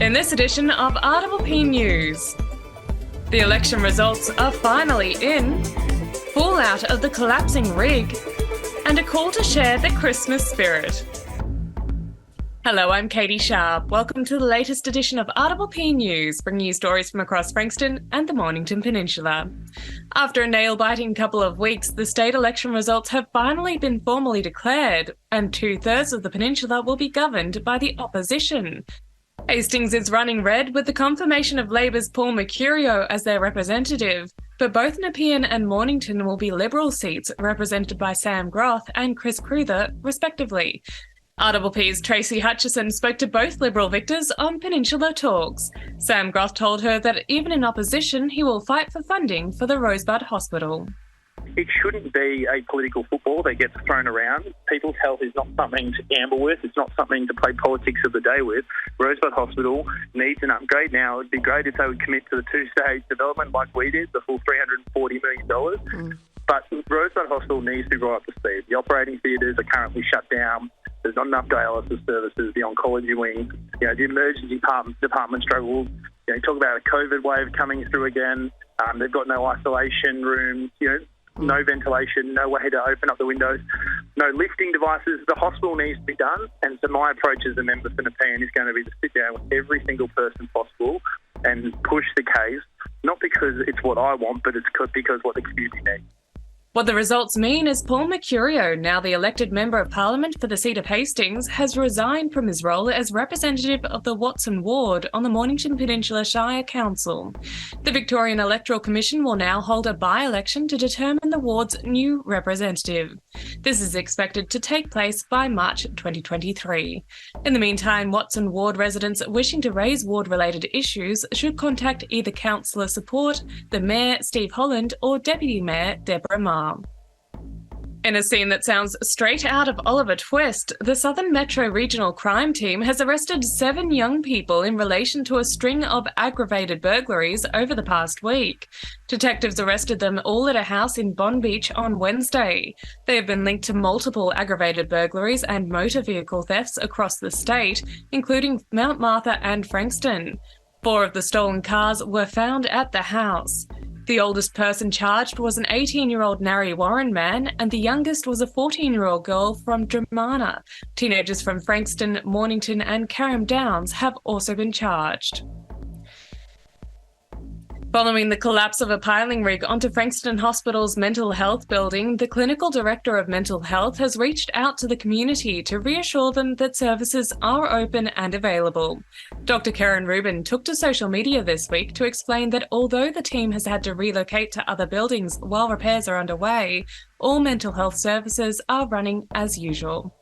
In this edition of RPPV News, the election results are finally in, fallout of the collapsing rig, and a call to share the Christmas spirit. Hello, I'm Catie Sharp. Welcome to the latest edition of RPPV News, bringing you stories from across Frankston and the Mornington Peninsula. After a nail-biting couple of weeks, the state election results have finally been formally declared, and 2/3 of the peninsula will be governed by the opposition. Hastings is running red with the confirmation of Labor's Paul Mercurio as their representative, but both Nepean and Mornington will be Liberal seats represented by Sam Groth and Chris Cruther, respectively. RPP's Tracy Hutchison spoke to both Liberal victors on Peninsula Talks. Sam Groth told her that even in opposition, he will fight for funding for the Rosebud Hospital. It shouldn't be a political football that gets thrown around. People's health is not something to gamble with. It's not something to play politics of the day with. Rosebud Hospital needs an upgrade now. It would be great if they would commit to the two-stage development like we did, the full $340 million. But Rosebud Hospital needs to go up to speed. The operating theatres are currently shut down. There's not enough dialysis services, the oncology wing. The emergency department struggles. You talk about a COVID wave coming through again. They've got no isolation rooms, no ventilation, no way to open up the windows, no lifting devices. The hospital needs to be done. And so my approach as a member for Nepean is going to be to sit down with every single person possible and push the case, not because it's what I want, but it's because what the community needs. What the results mean is Paul Mercurio, now the elected Member of Parliament for the seat of Hastings, has resigned from his role as representative of the Watson ward on the Mornington Peninsula Shire Council. The Victorian Electoral Commission will now hold a by-election to determine the ward's new representative. This is expected to take place by March 2023. In the meantime, Watson ward residents wishing to raise ward-related issues should contact either councillor support, the Mayor, Steve Holland, or Deputy Mayor, Deborah Marr. In a scene that sounds straight out of Oliver Twist, the Southern Metro Regional Crime Team has arrested 7 young people in relation to a string of aggravated burglaries over the past week. Detectives arrested them all at a house in Bond Beach on Wednesday. They have been linked to multiple aggravated burglaries and motor vehicle thefts across the state, including Mount Martha and Frankston. 4 of the stolen cars were found at the house. The oldest person charged was an 18-year-old Narre Warren man, and the youngest was a 14-year-old girl from Dramana. Teenagers from Frankston, Mornington and Carrum Downs have also been charged. Following the collapse of a piling rig onto Frankston Hospital's mental health building, the Clinical Director of Mental Health has reached out to the community to reassure them that services are open and available. Dr. Karen Rubin took to social media this week to explain that although the team has had to relocate to other buildings while repairs are underway, all mental health services are running as usual.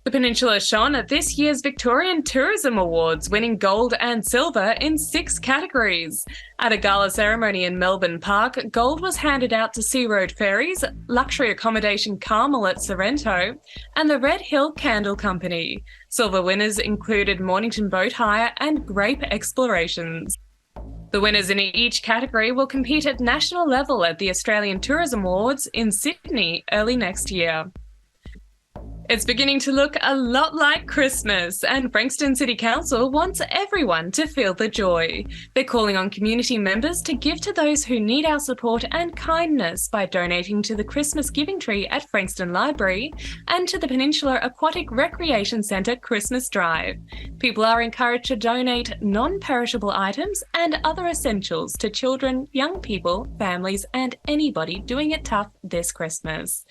The Peninsula shone at this year's Victorian Tourism Awards, winning gold and silver in 6 categories. At a gala ceremony in Melbourne Park, gold was handed out to Sea Road Ferries, luxury accommodation Carmel at Sorrento, and the Red Hill Candle Company. Silver winners included Mornington Boat Hire and Grape Explorations. The winners in each category will compete at national level at the Australian Tourism Awards in Sydney early next year. It's beginning to look a lot like Christmas, and Frankston City Council wants everyone to feel the joy. They're calling on community members to give to those who need our support and kindness by donating to the Christmas Giving Tree at Frankston Library and to the Peninsula Aquatic Recreation Centre Christmas Drive. People are encouraged to donate non-perishable items and other essentials to children, young people, families and anybody doing it tough this Christmas.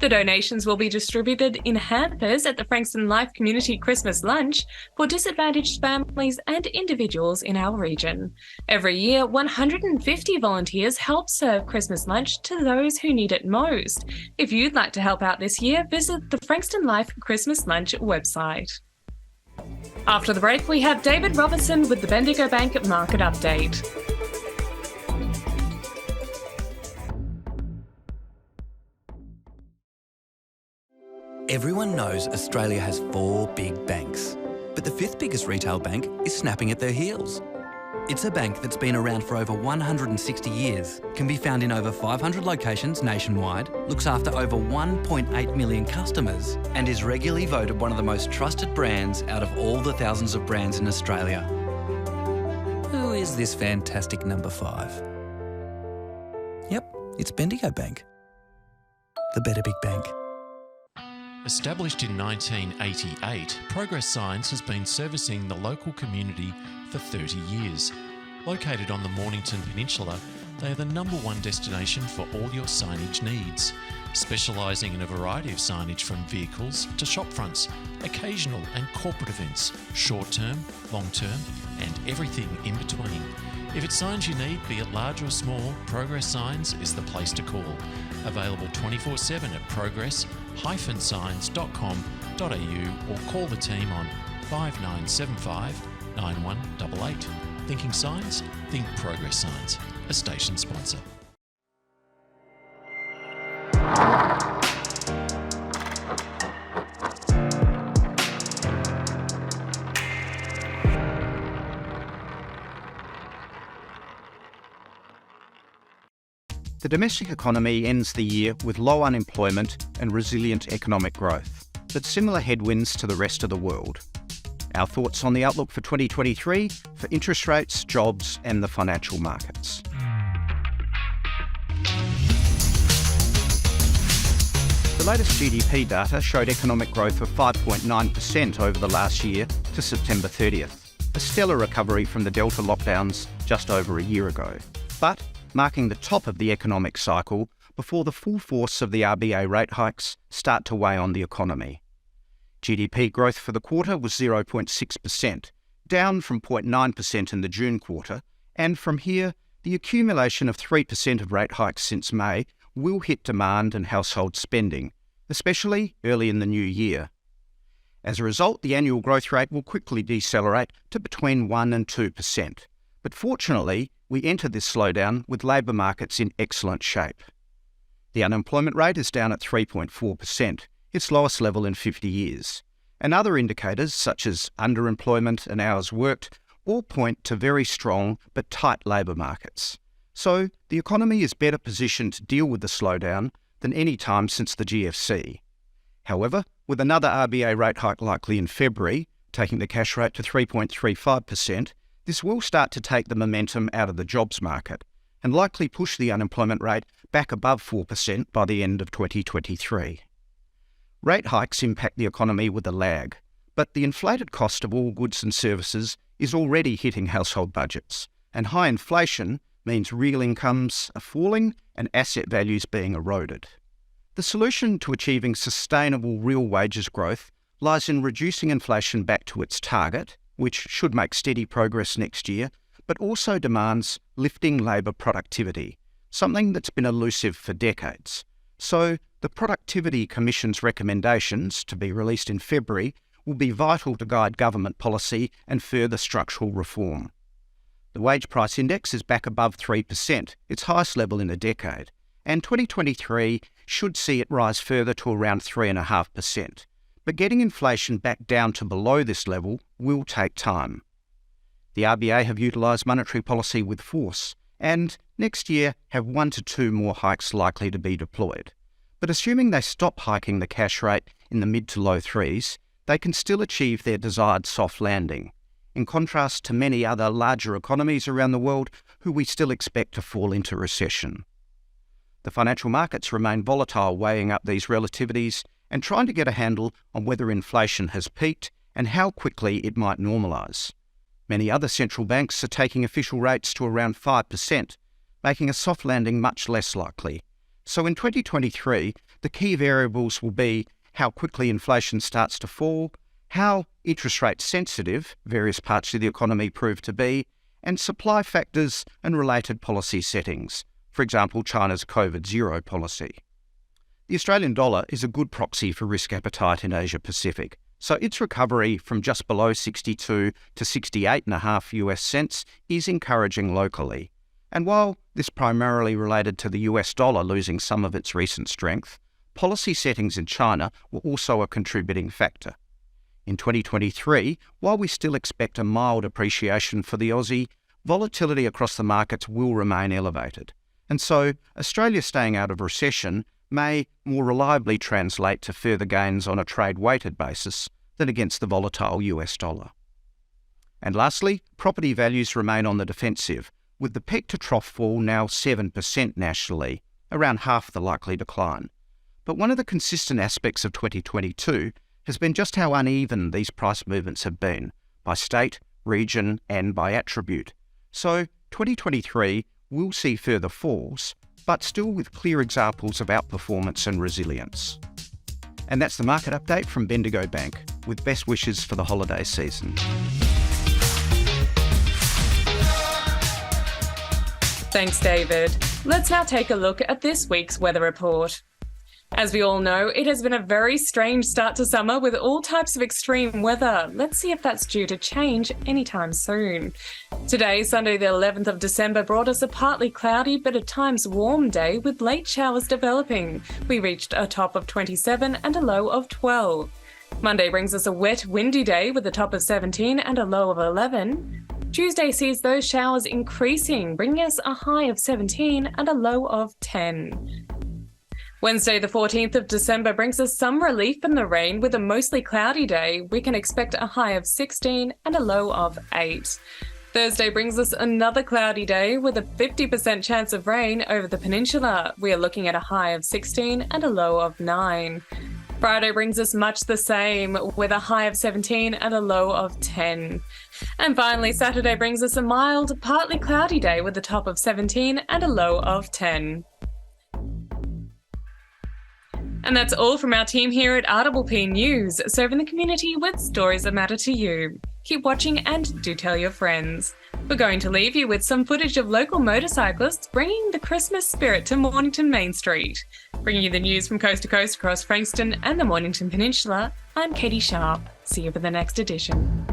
The donations will be distributed in hampers at the Frankston Life Community Christmas Lunch for disadvantaged families and individuals in our region. Every year, 150 volunteers help serve Christmas lunch to those who need it most. If you'd like to help out this year, visit the Frankston Life Christmas Lunch website. After the break, we have David Robertson with the Bendigo Bank Market Update. Everyone knows Australia has 4 big banks, but the 5th biggest retail bank is snapping at their heels. It's a bank that's been around for over 160 years, can be found in over 500 locations nationwide, looks after over 1.8 million customers, and is regularly voted one of the most trusted brands out of all the thousands of brands in Australia. Who is this fantastic number 5? Yep, it's Bendigo Bank. The better big bank. Established in 1988, Progress Signs has been servicing the local community for 30 years. Located on the Mornington Peninsula, they are the #1 destination for all your signage needs, specialising in a variety of signage from vehicles to shop fronts, occasional and corporate events, short-term, long-term and everything in between. If it's signs you need, be it large or small, Progress Signs is the place to call. Available 24/7 at progress-signs.com.au or call the team on 5975 9188. Thinking signs? Think Progress Signs, a station sponsor. The domestic economy ends the year with low unemployment and resilient economic growth, but similar headwinds to the rest of the world. Our thoughts on the outlook for 2023 for interest rates, jobs and the financial markets. The latest GDP data showed economic growth of 5.9% over the last year to September 30th, a stellar recovery from the Delta lockdowns just over a year ago, but marking the top of the economic cycle before the full force of the RBA rate hikes start to weigh on the economy. GDP growth for the quarter was 0.6%, down from 0.9% in the June quarter, and from here, the accumulation of 3% of rate hikes since May will hit demand and household spending, especially early in the new year. As a result, the annual growth rate will quickly decelerate to between 1 and 2%. But fortunately, we enter this slowdown with labour markets in excellent shape. The unemployment rate is down at 3.4%, its lowest level in 50 years. And other indicators, such as underemployment and hours worked, all point to very strong but tight labour markets. So the economy is better positioned to deal with the slowdown than any time since the GFC. However, with another RBA rate hike likely in February, taking the cash rate to 3.35%, this will start to take the momentum out of the jobs market and likely push the unemployment rate back above 4% by the end of 2023. Rate hikes impact the economy with a lag, but the inflated cost of all goods and services is already hitting household budgets, and high inflation means real incomes are falling and asset values being eroded. The solution to achieving sustainable real wages growth lies in reducing inflation back to its target, which should make steady progress next year, but also demands lifting labour productivity, something that's been elusive for decades. So the Productivity Commission's recommendations, to be released in February, will be vital to guide government policy and further structural reform. The wage price index is back above 3%, its highest level in a decade, and 2023 should see it rise further to around 3.5%. But getting inflation back down to below this level will take time. The RBA have utilised monetary policy with force, and next year have 1 to 2 more hikes likely to be deployed. But assuming they stop hiking the cash rate in the mid to low threes, they can still achieve their desired soft landing, in contrast to many other larger economies around the world who we still expect to fall into recession. The financial markets remain volatile, weighing up these relativities and trying to get a handle on whether inflation has peaked and how quickly it might normalise. Many other central banks are taking official rates to around 5%, making a soft landing much less likely. So in 2023, the key variables will be how quickly inflation starts to fall, how interest rate sensitive various parts of the economy prove to be, and supply factors and related policy settings, for example, China's COVID-0 policy. The Australian dollar is a good proxy for risk appetite in Asia Pacific, so its recovery from just below 62 to 68.5 US cents is encouraging locally. And while this primarily related to the US dollar losing some of its recent strength, policy settings in China were also a contributing factor. In 2023, while we still expect a mild appreciation for the Aussie, volatility across the markets will remain elevated. And so Australia staying out of recession may more reliably translate to further gains on a trade-weighted basis than against the volatile US dollar. And lastly, property values remain on the defensive, with the peak-to-trough fall now 7% nationally, around half the likely decline. But one of the consistent aspects of 2022 has been just how uneven these price movements have been, by state, region and by attribute. So 2023 will see further falls, but still with clear examples of outperformance and resilience. And that's the market update from Bendigo Bank, with best wishes for the holiday season. Thanks, David. Let's now take a look at this week's weather report. As we all know, it has been a very strange start to summer with all types of extreme weather. Let's see if that's due to change anytime soon. Today, Sunday the 11th of December, brought us a partly cloudy but at times warm day with late showers developing. We reached a top of 27 and a low of 12. Monday brings us a wet, windy day with a top of 17 and a low of 11. Tuesday sees those showers increasing, bringing us a high of 17 and a low of 10. Wednesday, the 14th of December, brings us some relief from the rain with a mostly cloudy day. We can expect a high of 16 and a low of 8. Thursday brings us another cloudy day with a 50% chance of rain over the peninsula. We are looking at a high of 16 and a low of 9. Friday brings us much the same with a high of 17 and a low of 10. And finally, Saturday brings us a mild, partly cloudy day with a top of 17 and a low of 10. And that's all from our team here at RPPV News, serving the community with stories that matter to you. Keep watching and do tell your friends. We're going to leave you with some footage of local motorcyclists bringing the Christmas spirit to Mornington Main Street. Bringing you the news from coast to coast across Frankston and the Mornington Peninsula, I'm Catie Sharp. See you for the next edition.